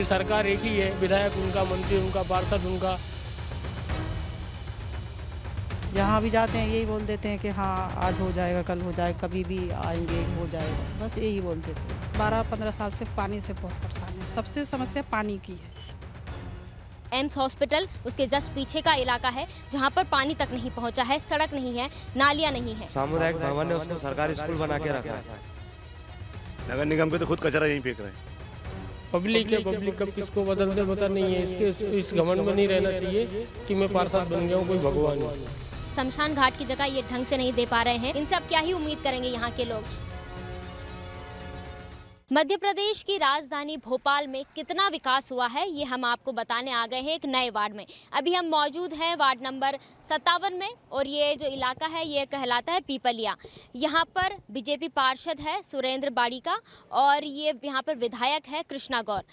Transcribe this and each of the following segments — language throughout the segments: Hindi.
सरकार एक ही है, विधायक उनका, मंत्री उनका, पार्षद उनका। जहाँ भी जाते हैं यही बोल देते हैं कि हाँ आज हो जाएगा, कल हो जाएगा, कभी भी आएंगे, हो जाएगा, बस यही बोलते थे। 12-15 साल से पानी से बहुत परेशान है। सबसे समस्या पानी की है। एम्स हॉस्पिटल उसके जस्ट पीछे का इलाका है जहां पर पानी तक नहीं पहुंचा है, सड़क नहीं है, नालियां नहीं है। सामुदायिक भवन ने उसको सरकारी स्कूल बना के रखा है। नगर निगम के तो खुद कचरा यहीं फेंक रहे हैं। पब्लिक है, पब्लिक कब किसको बदल दे पता नहीं है। इसके इस घमंड में नहीं रहना चाहिए कि मैं पार्षद बन गया हूँ, कोई भगवान है। शमशान घाट की जगह ये ढंग से नहीं दे पा रहे हैं। इनसे अब क्या ही उम्मीद करेंगे यहाँ के लोग। मध्य प्रदेश की राजधानी भोपाल में कितना विकास हुआ है ये हम आपको बताने आ गए हैं एक नए वार्ड में। अभी हम मौजूद हैं वार्ड नंबर 57 में और ये जो इलाका है ये कहलाता है पीपलिया। यहाँ पर बीजेपी पार्षद है सुरेंद्र बाड़ी का और ये यहाँ पर विधायक है कृष्णा गौर।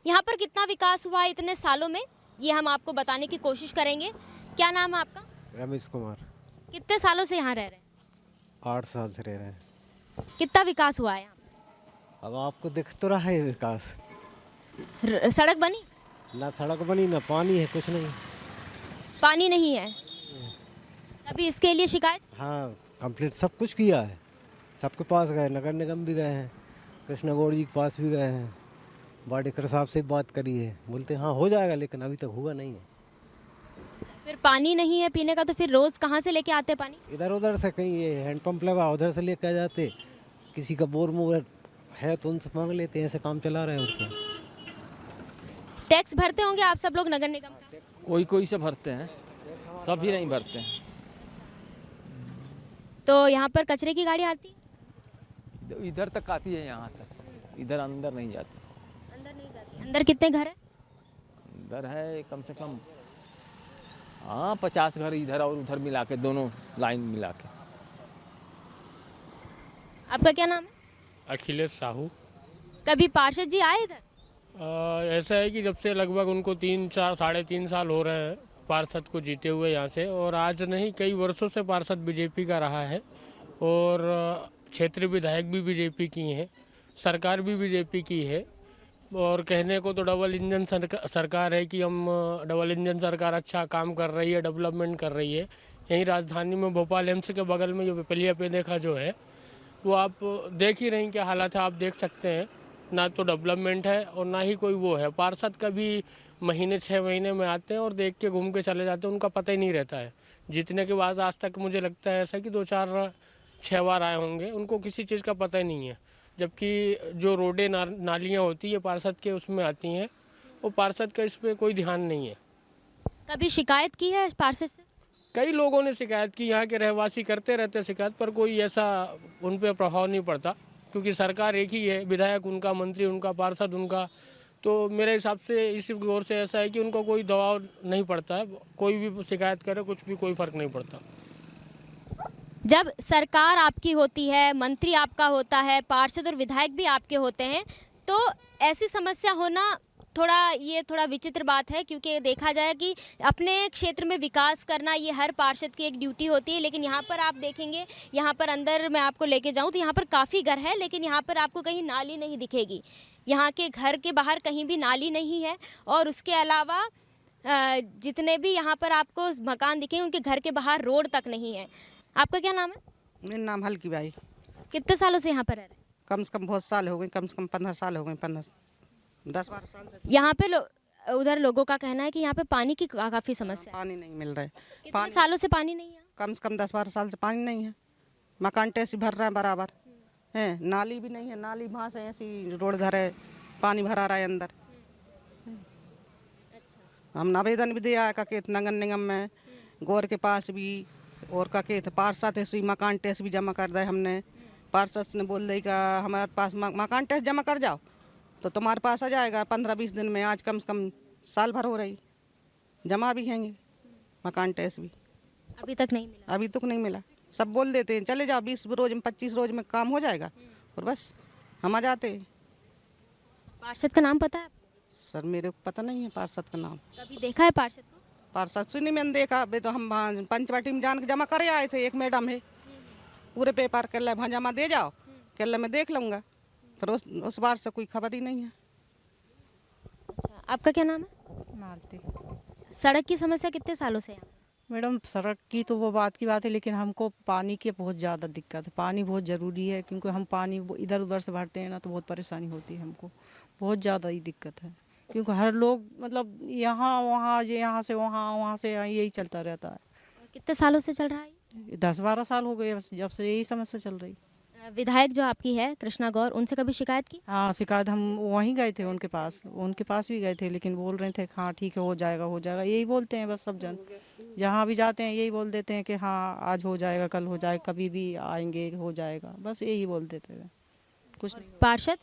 यहाँ पर कितना विकास हुआ है इतने सालों में ये हम आपको बताने की कोशिश करेंगे। क्या नाम है आपका? रमेश कुमार। कितने सालों से यहाँ रह रहे हैं? 8 साल से रह रहे हैं। कितना विकास हुआ है यहाँ? अब आपको दिख तो रहा है विकास। सड़क बनी? ना सड़क बनी ना पानी है, कुछ नहीं। पानी नहीं है। अभी इसके लिए शिकायत? हाँ कंप्लीट सब कुछ किया है, सबके पास गए, नगर निगम भी गए हैं, कृष्णा गौड़ जी के पास भी गए हैं, बाड़ेकर साहब से बात करी है, बोलते हाँ हो जाएगा, लेकिन अभी तक हुआ नहीं है। फिर पानी नहीं है पीने का तो फिर रोज कहाँ से लेके आते पानी? इधर उधर से कहीं ये हैंडपम्प लगा उधर से लेके आ जाते, किसी का बोर मोर है तो उनसे मांग लेते हैं, ऐसे काम चला रहे हैं। उनको टैक्स भरते होंगे आप सब लोग नगर निगम का? कोई कोई से भरते हैं, सभी नहीं भरते हैं। तो यहाँ पर कचरे की गाड़ी आती है? इधर तक आती है, यहाँ तक, इधर अंदर नहीं जाती। अंदर नहीं जाती। अंदर कितने घर है? इधर है कम से कम 50 घर, इधर और उधर मिला के, दोनों लाइन मिला के। आपका क्या नाम है? अखिलेश साहू। कभी पार्षद जी आए इधर? ऐसा है कि जब से लगभग उनको 3-4 साढ़े 3 साल हो रहे हैं पार्षद को जीते हुए यहाँ से, और आज नहीं कई वर्षों से पार्षद बीजेपी का रहा है और क्षेत्रीय विधायक भी बीजेपी की हैं, सरकार भी बीजेपी की है। और कहने को तो डबल इंजन सरकार है कि हम डबल इंजन सरकार अच्छा काम कर रही है, डेवलपमेंट कर रही है। यहीं राजधानी में भोपाल एम्स के बगल में जो पीपलिया पे देखा जो है वो आप देख ही रही क्या हालत है, आप देख सकते हैं। ना तो डेवलपमेंट है और ना ही कोई वो है। पार्षद कभी महीने 6 महीने में आते हैं और देख के घूम के चले जाते हैं, उनका पता ही नहीं रहता है। जीतने के बाद आज तक मुझे लगता है ऐसा कि 2-4-6 बार आए होंगे, उनको किसी चीज़ का पता ही नहीं है। जबकि जो रोडें नालियाँ होती है पार्षद के उसमें आती हैं, वो पार्षद का इस पर कोई ध्यान नहीं है। कभी शिकायत की है पार्षद से? कई लोगों ने शिकायत की, यहाँ के रहवासी करते रहते शिकायत, पर कोई ऐसा उन पर प्रभाव नहीं पड़ता क्योंकि सरकार एक ही है, विधायक उनका, मंत्री उनका, पार्षद उनका। तो मेरे हिसाब से इस गौर से ऐसा है कि उनको कोई दबाव नहीं पड़ता है। कोई भी शिकायत करे कुछ भी, कोई फ़र्क नहीं पड़ता। जब सरकार आपकी होती है, मंत्री आपका होता है, पार्षद और विधायक भी आपके होते हैं, तो ऐसी समस्या होना थोड़ा विचित्र बात है, क्योंकि देखा जाए कि अपने क्षेत्र में विकास करना ये हर पार्षद की एक ड्यूटी होती है। लेकिन यहाँ पर आप देखेंगे, यहाँ पर अंदर मैं आपको लेके जाऊँ तो यहाँ पर काफ़ी घर है, लेकिन यहाँ पर आपको कहीं नाली नहीं दिखेगी। यहाँ के घर के बाहर कहीं भी नाली नहीं है और उसके अलावा जितने भी यहाँ पर आपको मकान दिखेंगे उनके घर के बाहर रोड तक नहीं है। आपका क्या नाम है? मेरा नाम हल्की बाई। कितने सालों से यहाँ पर रह रहे हैं? कम से कम बहुत साल हो गए, कम से कम 15 साल हो गए, 10-12 साल से। यहाँ पे उधर लोगों का कहना है कि यहाँ पे पानी की काफ़ी समस्या है। पानी नहीं मिल रहा है। कितने सालों से पानी नहीं है? कम से कम 10-12 साल से पानी नहीं है। मकान टैक्स भर रहे हैं बराबर है, नाली भी नहीं है, नाली वहाँ से ऐसी रोड धर है, पानी भरा रहा है अंदर। हम आवेदन भी दिया है ककेत नगर निगम में, गौर के पास भी, और ककेत पार्षद ऐसे मकान टैक्स भी जमा कर दिया हमने। पार्षद ने बोल रही का हमारे पास मकान टैक्स जमा कर जाओ तो तुम्हारे पास आ जाएगा 15-20 दिन में। आज कम से कम साल भर हो रही, जमा भी हैंगे मकान टैक्स भी, अभी तक नहीं मिला। अभी तक नहीं मिला। सब बोल देते हैं चले जाओ 20 रोज में, 25 रोज में काम हो जाएगा, और बस हम आ जाते हैं। पार्षद का नाम पता है आपको? सर मेरे को पता नहीं है पार्षद का नाम। कभी देखा है पार्षद को? पार्षद से नहीं मैंने देखा, बे तो हम पंचवटी में जान के जमा करे आए थे। एक मैडम है, पूरे पेपर कर ले, वहाँ जमा दे जाओ, कल मैं देख लूँगा। फिर उस बार से कोई खबर ही नहीं है। अच्छा, आपका क्या नाम है? मालती। सड़क की समस्या कितने सालों से है? मैडम सड़क की तो वो बात की बात है, लेकिन हमको पानी की बहुत ज़्यादा दिक्कत है। पानी बहुत ज़रूरी है, क्योंकि हम पानी इधर उधर से भरते हैं ना, तो बहुत परेशानी होती है हमको। बहुत ज़्यादा ही दिक्कत है, क्योंकि हर लोग मतलब यहाँ वहाँ, यहाँ से वहाँ, वहाँ से यहाँ, यही चलता रहता है। कितने सालों से चल रहा है ये? 10-12 साल हो गए बस, जब से यही समस्या चल रही। विधायक जो आपकी है कृष्णा गौर, उनसे कभी शिकायत की? हाँ, शिकायत हम वहीं गए थे, उनके पास भी गए थे, लेकिन बोल रहे थे हाँ ठीक है, हो जाएगा हो जाएगा, यही बोलते हैं बस सब जन। जहाँ भी जाते हैं यही बोल देते हैं कि हाँ आज हो जाएगा, कल हो जाएगा, कभी भी आएंगे, हो जाएगा, बस यही बोल देते हैं, कुछ नहीं। पार्षद?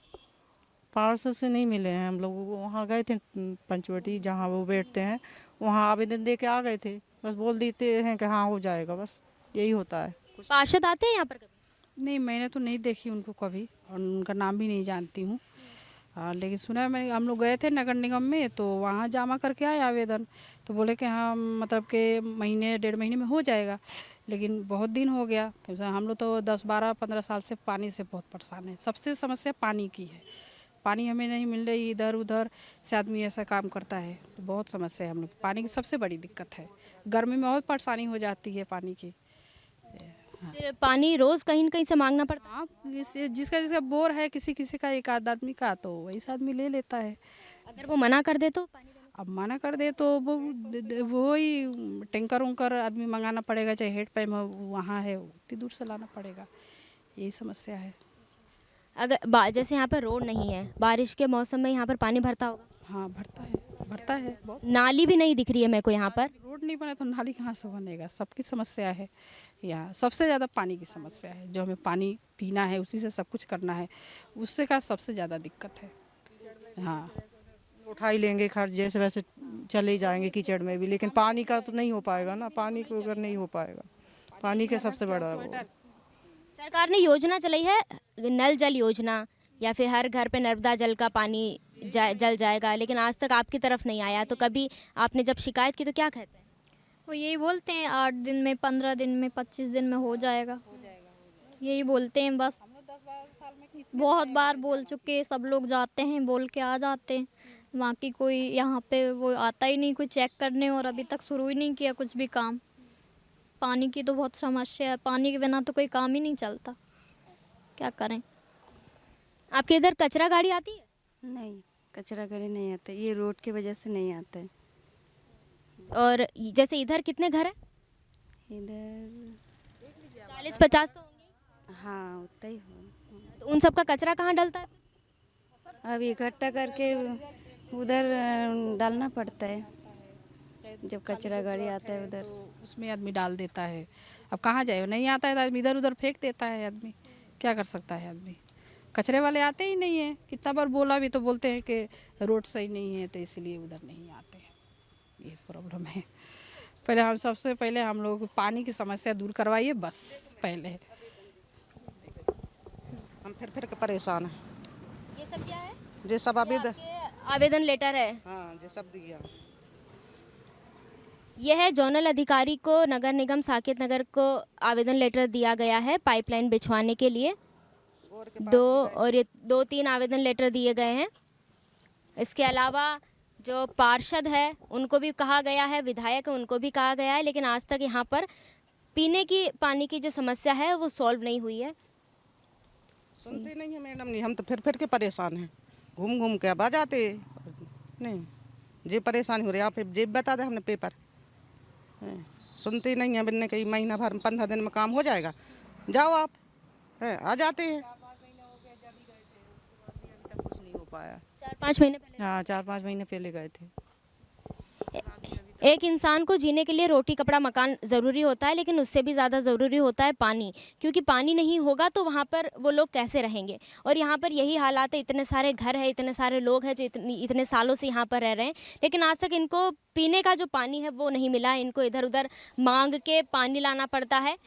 पार्षद से नहीं मिले हैं हम लोग, वहाँ गए थे पंचवटी, जहाँ वो बैठते हैं, वहाँ आवेदन दे के आ गए थे, बस बोल देते हैं कि हाँ हो जाएगा, बस यही होता है। पार्षद आते हैं यहाँ पर कभी? नहीं, मैंने तो नहीं देखी उनको कभी, और उनका नाम भी नहीं जानती हूँ। लेकिन सुना है मैंने, हम लोग गए थे नगर निगम में, तो वहाँ जमा करके आए आवेदन, तो बोले कि हाँ मतलब कि महीने 1.5 महीने में हो जाएगा, लेकिन बहुत दिन हो गया। हम लोग तो 10-12-15 साल से पानी से बहुत परेशान है। सबसे समस्या पानी की है, पानी हमें नहीं मिल रही, इधर उधर से आदमी ऐसा काम करता है, तो बहुत समस्या है हम लोग। पानी की सबसे बड़ी दिक्कत है, गर्मी में बहुत परेशानी हो जाती है पानी की। फिर पानी रोज कहीं न कहीं से मांगना पड़ता है? हाँ, जिसका जिसका बोर है, किसी किसी का, एक आध आदमी का, तो वही से आदमी ले लेता है। अगर वो मना कर दे तो पानी देने से? अब मना कर दे तो वो ही टैंकर उंकर आदमी मंगाना पड़ेगा, चाहे हेड पैप वहाँ है, उतनी दूर से लाना पड़ेगा, यही समस्या है। अगर जैसे यहाँ पर रोड नहीं है, बारिश के मौसम में यहाँ पर पानी भरता होगा? हाँ, भरता है बहुत। नाली भी नहीं दिख रही है मेरे को यहाँ पर। रोड नहीं बना तो नाली कहाँ से बनेगा? सबकी समस्या है यहाँ, सबसे ज़्यादा पानी की समस्या है। जो हमें पानी पीना है, उसी से सब कुछ करना है, उससे का सबसे ज़्यादा दिक्कत है। हाँ, उठा ही लेंगे खर्च, जैसे वैसे चले जाएंगे कीचड़ में भी, लेकिन पानी का तो नहीं हो पाएगा ना, पानी को अगर नहीं हो पाएगा, पानी के सबसे बड़ा वो। सरकार ने योजना चलाई है, नल जल योजना, या फिर हर घर पे नर्मदा जल का पानी जल जाएगा, लेकिन आज तक आपकी तरफ नहीं आया। तो कभी आपने जब शिकायत की तो क्या कहते हैं? वो यही बोलते हैं 8 दिन में, 15 दिन में, 25 दिन में हो जाएगा, यही बोलते हैं बस। बहुत बार बोल चुके, सब लोग जाते हैं, बोल के आ जाते हैं, वहाँ की कोई यहाँ पे वो आता ही नहीं कोई चेक करने, और अभी तक शुरू ही नहीं किया कुछ भी काम। पानी की तो बहुत समस्या है, पानी के बिना तो कोई काम ही नहीं चलता, क्या करें। आपके इधर कचरा गाड़ी आती है? नहीं, कचरा गाड़ी नहीं आता, ये रोड की वजह से नहीं आता है। और जैसे इधर कितने घर हैं? इधर 40-50 तो होंगे। हाँ, उतना ही हो। तो उन सब का कचरा कहाँ डलता है? अब इकट्ठा करके उधर डालना पड़ता है, जब कचरा गाड़ी आता है उधर से। उसमें आदमी डाल देता है। अब कहाँ जाए, नहीं आता है तो आदमी इधर उधर फेंक देता है, आदमी क्या कर सकता है आदमी। कचरे वाले आते ही नहीं है, कितना बार बोला भी तो बोलते हैं कि रोड सही नहीं है, तो इसलिए उधर नहीं आते हैं, ये प्रॉब्लम है। पहले सबसे पहले हम लोग पानी की समस्या दूर करवाइए बस पहले। हम फिर के परेशान हैं। ये सब क्या है? ये सब आवेदन लेटर है। हाँ, ये सब दिया। यह है जोनल अधिकारी को नगर निगम साकेत नगर को आवेदन लेटर दिया गया है पाइपलाइन बिछवाने के लिए। 2-3 आवेदन लेटर दिए गए हैं। इसके अलावा जो पार्षद है उनको भी कहा गया है, विधायक उनको भी कहा गया है, लेकिन आज तक यहाँ पर पीने की पानी की जो समस्या है वो सॉल्व नहीं हुई है। सुनती नहीं है मैडम, नहीं हम तो फिर के परेशान हैं, घूम घूम के अब आ जाते नहीं। जे परेशानी हो रही है, आप जे बता दे हमने पेपर, सुनती नहीं है। बिन्ने कई महीना भर 15 दिन में काम हो जाएगा, जाओ आप, आ जाते हैं। कुछ नहीं हो पाया। 4-5 महीने पहले? हाँ, 4-5 महीने पहले गए थे। एक इंसान को जीने के लिए रोटी कपड़ा मकान ज़रूरी होता है, लेकिन उससे भी ज़्यादा ज़रूरी होता है पानी, क्योंकि पानी नहीं होगा तो वहाँ पर वो लोग कैसे रहेंगे। और यहाँ पर यही हालात है, इतने सारे घर हैं, इतने सारे लोग हैं जो इतने सालों से यहाँ पर रह रहे हैं, लेकिन आज तक इनको पीने का जो पानी है वो नहीं मिला। इनको इधर उधर मांग के पानी लाना पड़ता है।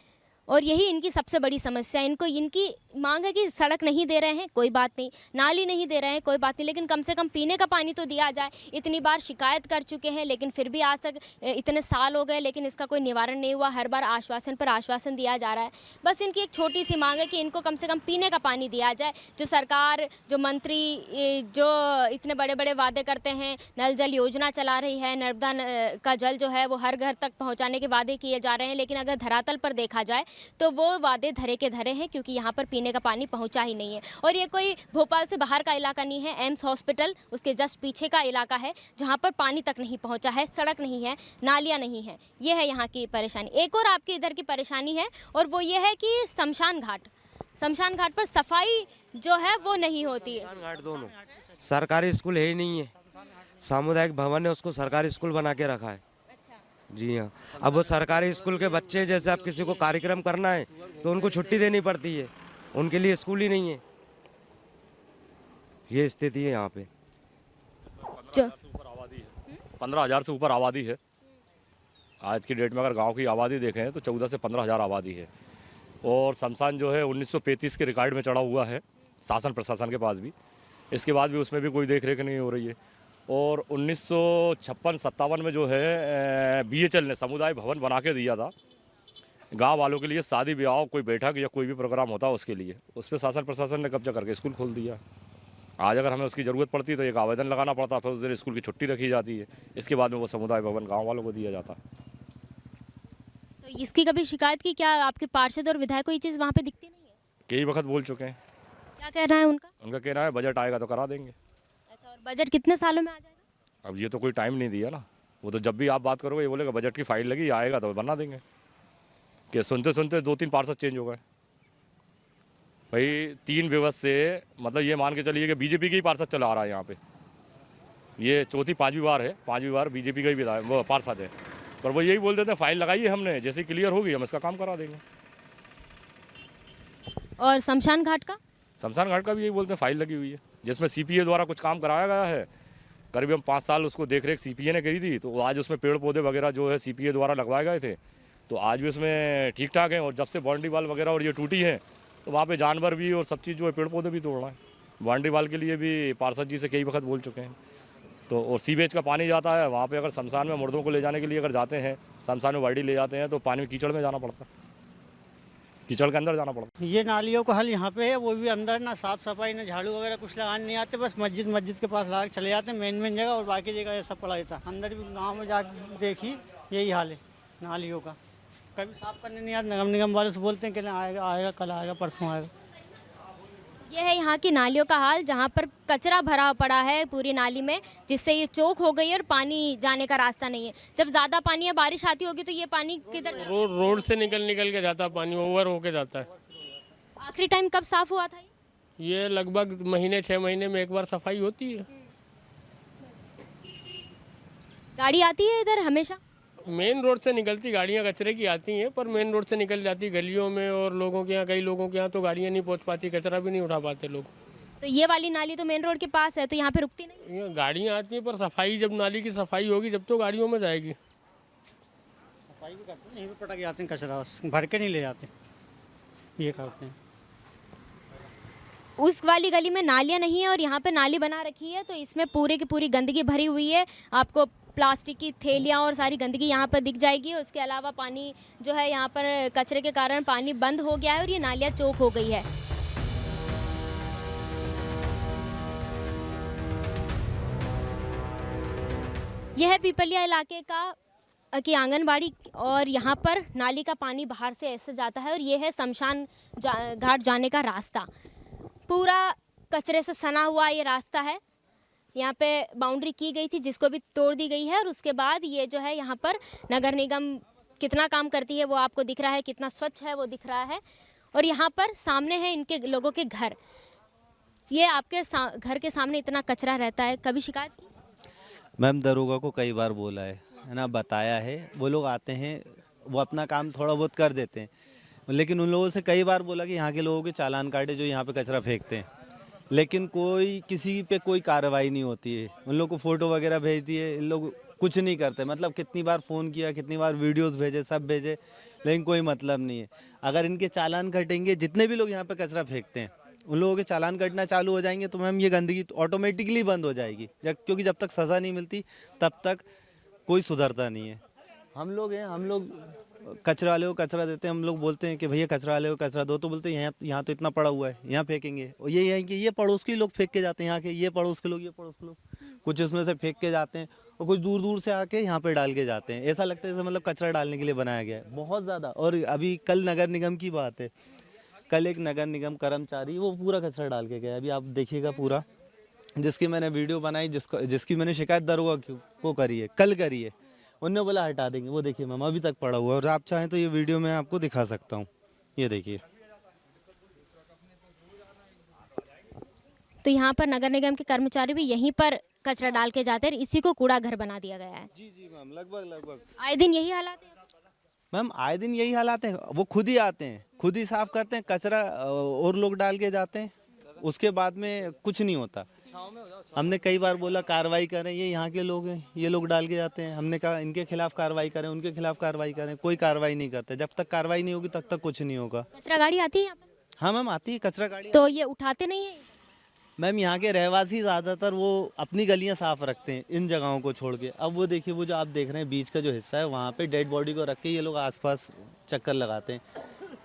और यही इनकी सबसे बड़ी समस्या है। इनकी मांग है कि सड़क नहीं दे रहे हैं, कोई बात नहीं, नाली नहीं दे रहे हैं, कोई बात नहीं, लेकिन कम से कम पीने का पानी तो दिया जाए। इतनी बार शिकायत कर चुके हैं, लेकिन फिर भी आज तक इतने साल हो गए, लेकिन इसका कोई निवारण नहीं हुआ। हर बार आश्वासन पर आश्वासन दिया जा रहा है। बस इनकी एक छोटी सी मांग है कि इनको कम से कम पीने का पानी दिया जाए। जो सरकार, जो मंत्री जो इतने बड़े बड़े वादे करते हैं, नल जल योजना चला रही है, नर्मदा का जल जो है वो हर घर तक पहुँचाने के वादे किए जा रहे हैं, लेकिन अगर धरातल पर देखा जाए तो वो वादे धरे के धरे हैं, क्योंकि यहाँ पर पीने का पानी पहुँचा ही नहीं है। और ये कोई भोपाल से बाहर का इलाका नहीं है, एम्स हॉस्पिटल उसके जस्ट पीछे का इलाका है, जहाँ पर पानी तक नहीं पहुँचा है, सड़क नहीं है, नालियाँ नहीं है। ये है यहाँ की परेशानी। एक और आपकी इधर की परेशानी है, और वो ये है कि शमशान घाट पर सफाई जो है वो नहीं होती है। घाट दोनों सरकारी स्कूल है ही नहीं है। सामुदायिक भवन है, उसको सरकारी स्कूल बना के रखा है। जी हाँ, अब वो सरकारी स्कूल के बच्चे जैसे अब किसी को कार्यक्रम करना है तो उनको छुट्टी देनी पड़ती है, उनके लिए स्कूल ही नहीं है। ये स्थिति है यहाँ पे। 15,000 से ऊपर आबादी है। आज की डेट में अगर गांव की आबादी देखें तो 14 से 15,000 आबादी है। और शमशान जो है 1935 के रिकॉर्ड में चढ़ा हुआ है, शासन प्रशासन के पास भी। इसके बाद भी उसमें भी कोई देख रेख नहीं हो रही है। और 1956-57 में जो है BHL ने समुदाय भवन बना के दिया था गांव वालों के लिए, शादी ब्याह, कोई बैठक या कोई भी प्रोग्राम होता है उसके लिए। उस पर शासन प्रशासन ने कब्जा करके स्कूल खोल दिया। आज अगर हमें उसकी ज़रूरत पड़ती तो एक आवेदन लगाना पड़ता, फिर उस दिन स्कूल की छुट्टी रखी जाती है। इसके बाद में वो समुदाय भवन गाँव वालों को दिया जाता। तो इसकी कभी शिकायत की? क्या आपके पार्षद और विधायक को ये चीज़ वहाँ पे दिखती नहीं है? कई वक्त बोल चुके हैं। क्या कहना है उनका? उनका कहना है बजट आएगा तो करा देंगे। अच्छा, और बजट कितने सालों में आ जाएगा? अब ये तो कोई टाइम नहीं दिया ना। वो तो जब भी आप बात करोगे ये बोलेगा बजट की फाइल लगी, आएगा तो बना देंगे। कि सुनते सुनते 2-3 पार्षद चेंज हो गए भाई। 3 विवश से मतलब ये मान के चलिए कि बीजेपी के ही पार्षद चला आ रहा है यहाँ पे। ये चौथी 5वीं बार है, 5वीं बार बीजेपी का ही विधायक वो पार्षद है। पर वो यही बोल देते हैं फाइल लगाइए हमने, जैसे क्लियर होगी हम इसका काम करा देंगे। और शमशान घाट का? शमशान घाट का भी यही बोलते हैं फाइल लगी हुई है, जिसमें CPA द्वारा कुछ काम कराया गया है। करीब हम 5 साल उसको देख रेख CPA ने करी थी। तो आज उसमें पेड़ पौधे वगैरह जो है CPA द्वारा लगवाए गए थे, तो आज भी उसमें ठीक ठाक है। और जब से बाउंड्री वाल वगैरह और ये टूटी है तो वहाँ पे जानवर भी और सब चीज़ जो है पेड़ पौधे भी तोड़ रहा है। बाउंड्री वाल के लिए भी पार्षद जी से कई वक्त बोल चुके हैं। तो और सीवेज का पानी जाता है वहाँ पे, अगर शमशान में मुर्दों को ले जाने के लिए अगर जाते हैं, शमशान में बॉडी ले जाते हैं तो पानी में कीचड़ में जाना पड़ता है, कीचड़ के अंदर जाना पड़ता है। ये नालियों का हल यहाँ पे है, वो भी अंदर ना साफ सफाई ना झाड़ू वगैरह कुछ लगाने नहीं आते। बस मस्जिद के पास लगा के चले जाते हैं, मेन जगह, और बाकी जगह ये सब पड़ा रहता है। अंदर भी गाँव में जाकर देखिए यही हाल है नालियों का। कभी साफ करने नहीं आते, नगर निगम वाले से बोलते हैं कि आएगा कल आएगा परसों आएगा। ये है यहाँ की नालियों का हाल, जहाँ पर कचरा भरा पड़ा है पूरी नाली में, जिससे ये चौक हो गई है और पानी जाने का रास्ता नहीं है। जब ज़्यादा पानी या बारिश आती होगी तो ये पानी किधर जाता है? रोड से निकल के जाता है, पानी ओवर होके जाता है। आखिरी टाइम कब साफ हुआ था ये लगभग 6 महीने में एक बार सफाई होती है। गाड़ी आती है इधर हमेशा? मेन रोड से निकलती गाड़ियाँ कचरे की आती हैं, पर मेन रोड से निकल जाती गलियों में, और लोगों के यहाँ, कई लोगों के यहाँ तो गाड़ियाँ नहीं पहुँच पाती, कचरा भी नहीं उठा पाते लोग। तो ये वाली नाली तो मेन रोड के पास है, तो यहाँ पे रुकती नहीं? यहाँ गाड़ियाँ आती हैं, पर सफाई जब नाली की सफाई होगी जब तो गाड़ियों में जाएगी। सफाई भी करते हैं, यहीं पे पटक जाते हैं कचरा, भर के नहीं ले जाते, ये करते हैं। उस वाली गली में नालियाँ नहीं है और यहाँ पे नाली बना रखी है, तो इसमें पूरे की पूरी गंदगी भरी हुई है। आपको प्लास्टिक की थैलियाँ और सारी गंदगी यहाँ पर दिख जाएगी। उसके अलावा पानी जो है यहाँ पर कचरे के कारण पानी बंद हो गया है और ये नालियाँ चौक हो गई है। यह है पीपलिया इलाके का की आंगनबाड़ी, और यहाँ पर नाली का पानी बाहर से ऐसे जाता है, और ये है शमशान घाट जाने का रास्ता। पूरा कचरे से सना हुआ ये रास्ता है। यहाँ पे बाउंड्री की गई थी जिसको भी तोड़ दी गई है, और उसके बाद ये जो है यहाँ पर नगर निगम कितना काम करती है वो आपको दिख रहा है, कितना स्वच्छ है वो दिख रहा है। और यहाँ पर सामने है इनके लोगों के घर। ये आपके घर के सामने इतना कचरा रहता है, कभी शिकायत की? मैम दरोगा को कई बार बोला है ना, बताया है। वो लोग आते हैं, वो अपना काम थोड़ा बहुत कर देते हैं, लेकिन उन लोगों से कई बार बोला कि यहाँ के लोगों के चालान काटे जो यहाँ पे कचरा फेंकते हैं, लेकिन कोई किसी पे कोई कार्रवाई नहीं होती है। उन लोग को फ़ोटो वगैरह भेज दिए, इन लोग कुछ नहीं करते। मतलब कितनी बार फ़ोन किया, कितनी बार वीडियोस भेजे, सब भेजे, लेकिन कोई मतलब नहीं है। अगर इनके चालान कटेंगे, जितने भी लोग यहाँ पे कचरा फेंकते हैं उन लोगों के चालान कटना चालू हो जाएंगे तो मैम ये गंदगी ऑटोमेटिकली बंद हो जाएगी। क्योंकि जब तक सज़ा नहीं मिलती तब तक कोई सुधरता नहीं है। हम लोग हैं, हम लोग कचरा वाले को कचरा देते हैं, हम लोग बोलते हैं कि भैया कचरा वाले को कचरा दो, तो बोलते हैं यहाँ तो इतना पड़ा हुआ है, यहाँ फेंकेंगे। और ये है कि ये पड़ोस के लोग फेंक के जाते हैं, यहाँ के ये पड़ोस के लोग, ये पड़ोस के लोग कुछ इसमें से फेंक के जाते हैं और कुछ दूर दूर से आके यहाँ पे डाल के जाते हैं। ऐसा लगता है जैसे मतलब कचरा डालने के लिए बनाया गया है, बहुत ज़्यादा। और अभी कल नगर निगम की बात है, कल एक नगर निगम कर्मचारी वो पूरा कचरा डाल के गया। अभी आप देखिएगा पूरा, जिसकी मैंने वीडियो बनाई, जिसकी मैंने शिकायत दरोगा को करी है, कल करी है, उन्होंने बोला हटा देंगे। वो देखिए मैम अभी तक पड़ा हुआ है। और आप चाहें तो ये वीडियो मैं आपको दिखा सकता हूँ, ये देखिए। तो यहाँ पर नगर निगम के कर्मचारी भी यहीं पर कचरा डाल के जाते हैं, इसी को कूड़ा घर बना दिया गया है। जी जी मैम, लगभग आए दिन यही हालात है। मैम आए दिन यही हालात हैं। वो खुद ही आते हैं, खुद ही साफ करते हैं कचरा और लोग डाल के जाते हैं, उसके बाद में कुछ नहीं होता। हमने कई बार बोला कार्रवाई करें, ये यहाँ के लोग हैं, ये लोग डाल के जाते हैं। हमने कहा इनके खिलाफ कार्रवाई करें, उनके खिलाफ कार्रवाई करें, कोई कार्रवाई नहीं करते। जब तक कार्रवाई नहीं होगी तब तक कुछ नहीं होगा। कचरा गाड़ी आती है यहाँ पर? हाँ मैम आती है कचरा गाड़ी। तो ये उठाते नहीं है? मैम यहाँ के रहवासी ज़्यादातर वो अपनी गलियाँ साफ रखते हैं इन जगहों को छोड़ के। अब वो देखिए, वो जो आप देख रहे हैं बीच का जो हिस्सा है, वहाँ पे डेड बॉडी को रख के ये लोग आसपास चक्कर लगाते हैं।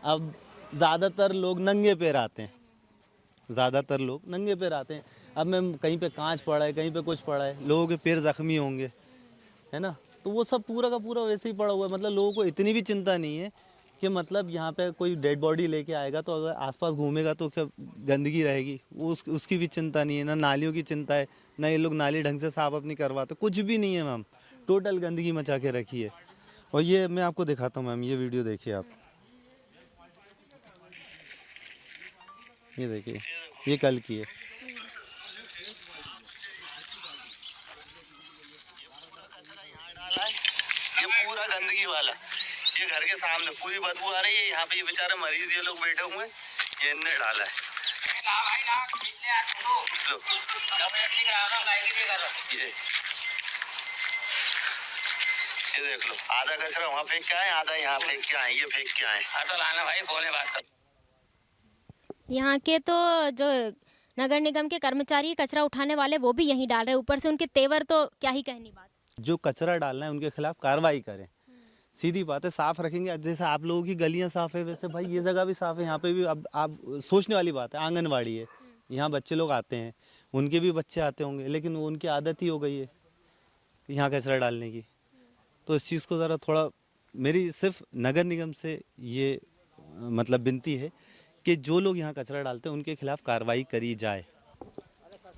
अब ज़्यादातर लोग नंगे पैर आते हैं, ज़्यादातर लोग नंगे पैर आते हैं। अब मैम कहीं पे कांच पड़ा है, कहीं पे कुछ पड़ा है, लोगों के पैर जख्मी होंगे, है ना। तो वो सब पूरा का पूरा वैसे ही पड़ा हुआ है। मतलब लोगों को इतनी भी चिंता नहीं है कि मतलब यहाँ पे कोई डेड बॉडी लेके आएगा तो अगर आसपास घूमेगा तो क्या गंदगी रहेगी, उसकी भी चिंता नहीं है। ना नालियों की चिंता है, ना ये लोग नाली ढंग से साफ अपनी करवाते, कुछ भी नहीं है मैम। टोटल गंदगी मचा के रखी है। और ये मैं आपको दिखाता हूँ मैम, ये वीडियो देखिए आप, ये देखिए, ये कल की है। ये पूरा गंदगी वाला, ये घर के सामने पूरी बदबू आ रही है। यहाँ पे ये बेचारे मरीज ये लोग बैठे हुए हैं, ये इनने डाला है। ये देख लो, आधा कचरा वहाँ फेंक के आए, आधा यहाँ फेंक के आए, ये फेंक के आए। लाना भाई बोले बात। यहाँ के तो जो नगर निगम के कर्मचारी कचरा उठाने वाले वो भी यहीं डाल रहे हैं, ऊपर से उनके तेवर तो क्या ही कहनी बात। जो कचरा डालना है उनके खिलाफ कार्रवाई करें, सीधी बात है। साफ रखेंगे, जैसे आप लोगों की गलियां साफ है वैसे भाई ये जगह भी साफ है। यहाँ पे भी अब आप सोचने वाली बात है, आंगनवाड़ी है, यहाँ बच्चे लोग आते हैं, उनके भी बच्चे आते होंगे, लेकिन वो उनकी आदत ही हो गई है यहाँ कचरा डालने की। तो इस चीज़ को ज़रा थोड़ा, मेरी सिर्फ नगर निगम से ये मतलब विनती है कि जो लोग यहाँ कचरा डालते हैं उनके खिलाफ कार्रवाई करी जाए।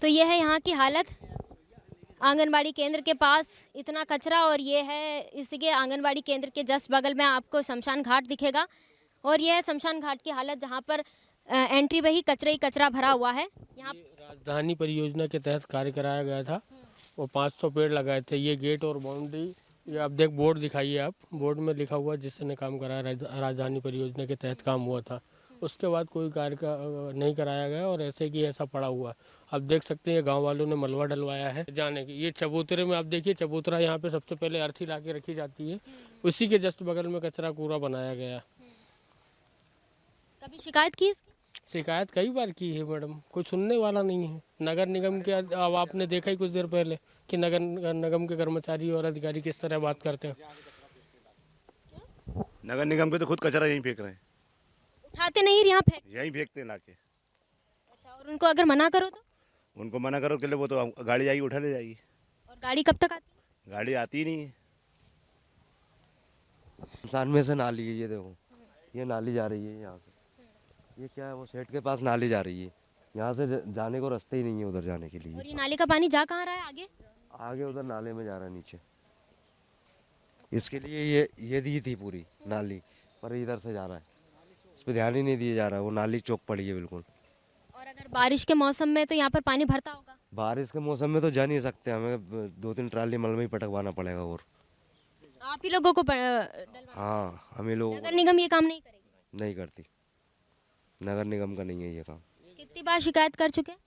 तो ये है यहाँ की हालत, आंगनबाड़ी केंद्र के पास इतना कचरा, और ये है इसके आंगनबाड़ी केंद्र के जस्ट बगल में आपको शमशान घाट दिखेगा। और ये है शमशान घाट की हालत, जहाँ पर एंट्री पे ही कचरा भरा हुआ है। यहाँ राजधानी परियोजना के तहत कार्य कराया गया था, वो 500 पेड़ लगाए थे। ये गेट और बाउंड्री, ये आप देख, बोर्ड दिखाइए आप, बोर्ड में लिखा हुआ जिसने काम कराया, राजधानी परियोजना के तहत काम हुआ था। उसके बाद कोई कार्य नहीं कराया गया और ऐसे की ऐसा पड़ा हुआ। आप देख सकते हैं गांव वालों ने मलबा डलवाया है जाने की। ये चबूतरे में आप देखिए, चबूतरा यहाँ पे सबसे पहले अर्थी ला के रखी जाती है, उसी के जस्ट बगल में कचरा कूड़ा बनाया गया। कभी शिकायत की? शिकायत कई बार की है मैडम, कोई सुनने वाला नहीं है। नगर निगम के, अब आपने देखा ही कुछ देर पहले कि नगर निगम के कर्मचारी और अधिकारी किस तरह बात करते हैं। नगर निगम के तो खुद कचरा यहीं फेंक रहे हैं, उठाते नहीं, यहाँ फेंक, यहीं फेंकते हैं लाके। अच्छा, और उनको अगर मना करो तो? उनको मना करो के लिए वो तो गाड़ी आएगी उठा ले जाएगी। और गाड़ी कब तक आती है? गाड़ी आती ही नहीं है। इंसान में से नाली है, ये देखो, ये नाली जा रही है यहाँ से। ये क्या है, वो सेट के पास नाली जा रही है, यहाँ से जाने को रास्ते ही नहीं है उधर जाने के लिए। और ये नाले का पानी जा कहाँ रहा है? आगे आगे उधर नाले में जा रहा है नीचे। इसके लिए ये दी थी पूरी नाली, पर इधर से जा रहा है, इस पर ध्यान ही नहीं दिया जा रहा है। वो नाली चौक पड़ी है बिल्कुल। और अगर बारिश के मौसम में तो यहाँ पर पानी भरता होगा? बारिश के मौसम में तो जा नहीं सकते, हमें 2-3 ट्राली मल में ही पटकवाना पड़ेगा। और आप ही लोगों को हाँ, हमें लोग, नगर निगम ये काम नहीं करेगी? नहीं करती, नगर निगम का नहीं है ये काम। कितनी बार शिकायत कर चुके हैं?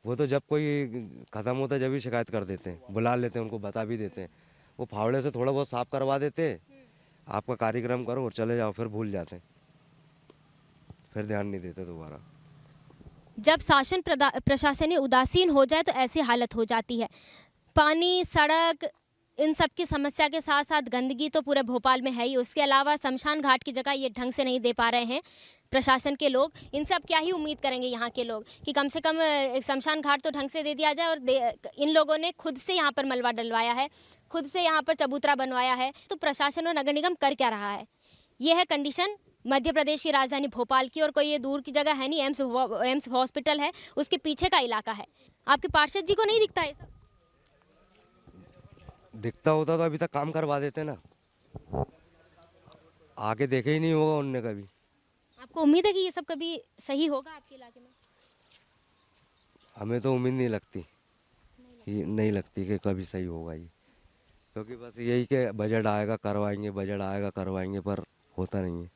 वो तो जब कोई ख़त्म होता है जब भी शिकायत कर देते हैं, बुला लेते हैं, उनको बता भी देते हैं। वो फावड़े से थोड़ा बहुत साफ करवा देते हैं, आपका कार्यक्रम करो और चले जाओ, फिर भूल जाते हैं, फिर ध्यान नहीं देते दोबारा। जब शासन प्रशासन उदासीन हो जाए तो ऐसी हालत हो जाती है। पानी, सड़क, इन सब की समस्या के साथ साथ गंदगी तो पूरे भोपाल में है ही। उसके अलावा शमशान घाट की जगह ये ढंग से नहीं दे पा रहे हैं प्रशासन के लोग। इनसे अब क्या ही उम्मीद करेंगे यहाँ के लोग कि कम से कम शमशान घाट तो ढंग से दे दिया जाए। और इन लोगों ने खुद से यहाँ पर मलबा डलवाया है, खुद से यहाँ पर चबूतरा बनवाया है, तो प्रशासन और नगर निगम कर क्या रहा है? ये है कंडीशन मध्य प्रदेश की राजधानी भोपाल की। और कोई ये दूर की जगह है नहीं, एम्स हॉस्पिटल है, उसके पीछे का इलाका है। आपके पार्षद जी को नहीं दिखता है सब? दिखता होता तो अभी तक काम करवा देते ना, आगे देखे ही नहीं होगा उनने कभी। आपको उम्मीद है कि ये सब कभी सही होगा आपके इलाके में? हमें तो उम्मीद नहीं लगती, नहीं लगती कि कभी सही होगा ये, क्योंकि बस यही कि बजट आएगा करवाएंगे, बजट आएगा करवाएंगे, पर होता नहीं है।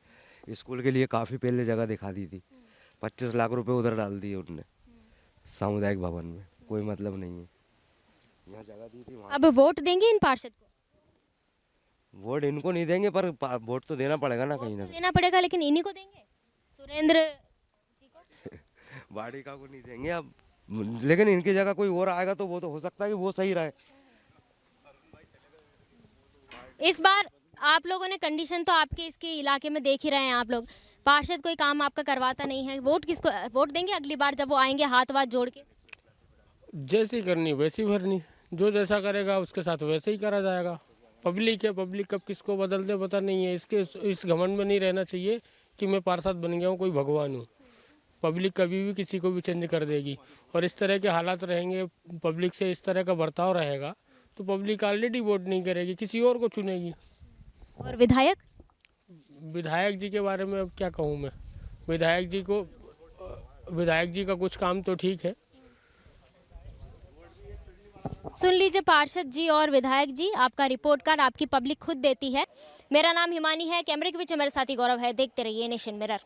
स्कूल के लिए काफ़ी पहले जगह दिखा दी थी, 25 लाख रुपए उधर डाल दिए उनने सामुदायिक भवन में, कोई मतलब नहीं है। यहाँ जगह दी थी, अब वोट देंगे इन पार्षद को? वोट इनको नहीं देंगे, पर वोट तो देना पड़ेगा ना, कहीं ना कहीं देना पड़ेगा, लेकिन इन्हीं को देंगे, सुरेंद्र जी को। वाडिका को नहीं देंगे अब, लेकिन इनकी जगह कोई और आएगा तो वो तो हो सकता है कि वो सही रहे। इस बार आप लोगों ने कंडीशन तो आपके इसके इलाके में देख ही रहे हैं आप लोग। पार्षद कोई काम आपका करवाता नहीं है, वोट किसको वोट देंगे अगली बार जब वो आएंगे हाथ वाथ जोड़ के? जैसी करनी वैसी भरनी, जो जैसा करेगा उसके साथ वैसे ही करा जाएगा। पब्लिक है, पब्लिक कब किसको बदल दे पता नहीं है। इस घमंड में नहीं रहना चाहिए कि मैं पार्षद बन गया हूँ, कोई भगवान हूँ। पब्लिक कभी भी किसी को भी चेंज कर देगी, और इस तरह के हालात रहेंगे, पब्लिक से इस तरह का बर्ताव रहेगा तो पब्लिक ऑलरेडी वोट नहीं करेगी, किसी और को चुनेगी। और विधायक जी के बारे में अब क्या कहूँ मैं? विधायक जी का कुछ काम तो ठीक है। सुन लीजिए पार्षद जी और विधायक जी, आपका रिपोर्ट कार्ड आपकी पब्लिक खुद देती है। मेरा नाम हिमानी है, कैमरे के पीछे मेरे साथी गौरव है। देखते रहिए नेशन मिरर।